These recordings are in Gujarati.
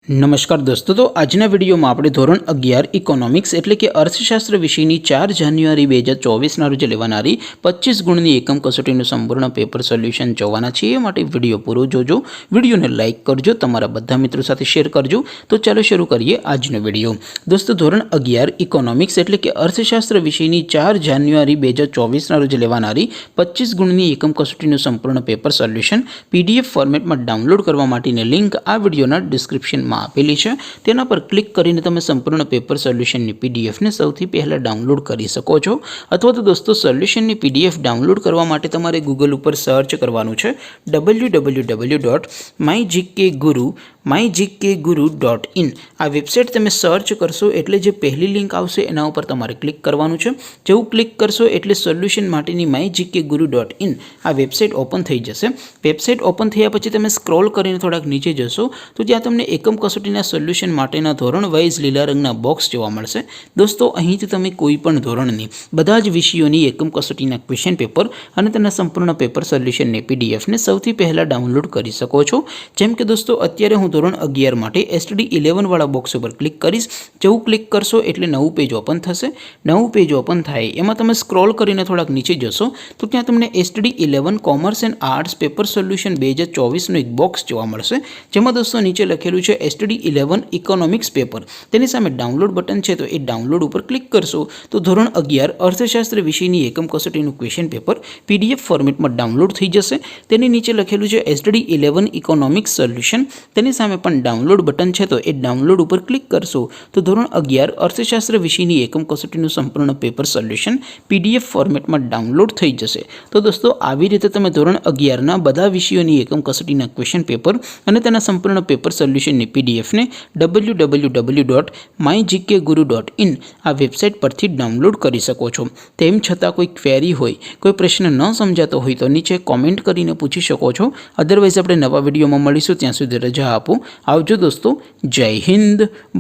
नमस्कार दोस्तों, तो आजना विडियो में આપણે ધોરણ 11 ઇકોનોમિક્સ એટલે કે અર્થશાસ્ત્ર વિષયની 4 જાન્યુઆરી 2024 ના રોજ લેવાનારી 25 ગુણની એકમ કસોટીનું સંપૂર્ણ પેપર સોલ્યુશન જોવાના છે। એ માટે વિડિયો પૂરો જોજો, વિડિયોને લાઈક કરજો, તમારા બધા મિત્રો સાથે શેર કરજો। તો ચાલો શરૂ કરીએ આજનો વિડિયો। દોસ્તો, ધોરણ 11 ઇકોનોમિક્સ એટલે કે અર્થશાસ્ત્ર વિષયની 4 જાન્યુઆરી 2024 ના રોજ લેવાનારી 25 ગુણની એકમ કસોટીનું સંપૂર્ણ પેપર સોલ્યુશન પીડીએફ ફોર્મેટમાં ડાઉનલોડ કરવા માટેની લિંક આ વિડિયોના ડિસ્ક્રિપ્શનમાં આપેલી છે। તેના પર ક્લિક કરીને તમે સંપૂર્ણ પેપર સોલ્યુશનની પીડીએફને સૌથી પહેલાં ડાઉનલોડ કરી શકો છો। અથવા તો દોસ્તો, સોલ્યુશનની પીડીએફ ડાઉનલોડ કરવા માટે તમારે ગૂગલ ઉપર સર્ચ કરવાનું છે www.mygkguru.in। આ વેબસાઇટ તમે સર્ચ કરશો એટલે જે પહેલી લિંક આવશે એના ઉપર તમારે ક્લિક કરવાનું છે। જેવું ક્લિક કરશો એટલે સોલ્યુશન માટેની mygkguru.in આ વેબસાઇટ ઓપન થઈ જશે। વેબસાઇટ ઓપન થયા પછી તમે સ્ક્રોલ કરીને થોડાક નીચે જશો તો ત્યાં તમને એકમ કસોટીના સોલ્યુશન માટેના ધોરણ વાઇઝ લીલા રંગના બોક્સ જોવા મળશે। દોસ્તો, અહીંથી તમે કોઈ પણ ધોરણની બધા જ વિષયોની એકમ કસોટીના ક્વેશ્ચન પેપર અને તેના સંપૂર્ણ પેપર સોલ્યુશનની પીડીએફને સૌથી પહેલાં ડાઉનલોડ કરી શકો છો। જેમ કે દોસ્તો, અત્યારે હું ધોરણ 11 માટે STD11 વાળા બોક્સ ઉપર ક્લિક કરીશ। જેવું ક્લિક કરશો એટલે નવું પેજ ઓપન થશે। નવું પેજ ઓપન થાય એમાં તમે સ્ક્રોલ કરીને થોડાક નીચે જશો તો ત્યાં તમને STD11 commerce and arts paper solution 2024નું એક બોક્સ જોવા મળશે। જેમાં દોસ્તો નીચે લખેલું છે STD11 ઇકોનોમિક્સ પેપર। તેની સામે ડાઉનલોડ બટન છે, તો એ ડાઉનલોડ ઉપર ક્લિક કરશો તો ધોરણ 11 અર્થશાસ્ત્ર વિષયની એકમ કસોટીનું ક્વેશ્ચન પેપર પીડીએફ ફોર્મેટમાં ડાઉનલોડ થઈ જશે। તેની નીચે લખેલું છે STD11 ઇકોનોમિક્સ સોલ્યુશન। તેની સામે પણ ડાઉનલોડ બટન છે, તો એ ડાઉનલોડ ઉપર ક્લિક કરશો તો ધોરણ 11 અર્થશાસ્ત્ર વિષયની એકમ કસોટીનું સંપૂર્ણ પેપર સોલ્યુશન પીડીએફ ફોર્મેટમાં ડાઉનલોડ થઈ જશે। તો દોસ્તો, આવી રીતે તમે ધોરણ 11ના બધા વિષયોની એકમ કસોટીના ક્વેશ્ચન પેપર અને તેના સંપૂર્ણ પેપર સોલ્યુશનની પીડીએફને www.mygkguru.in આ વેબસાઇટ પરથી ડાઉનલોડ કરી શકો છો। તેમ છતાં કોઈ ક્વેરી હોય, કોઈ પ્રશ્ન ન સમજાતો હોય તો નીચે કોમેન્ટ કરીને પૂછી શકો છો। અધરવાઇઝ આપણે નવા વિડીયોમાં મળીશું, ત્યાં સુધી રજા આપો। આવજો દોસ્તો, જય હિન્દ,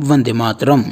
વંદે માતરમ।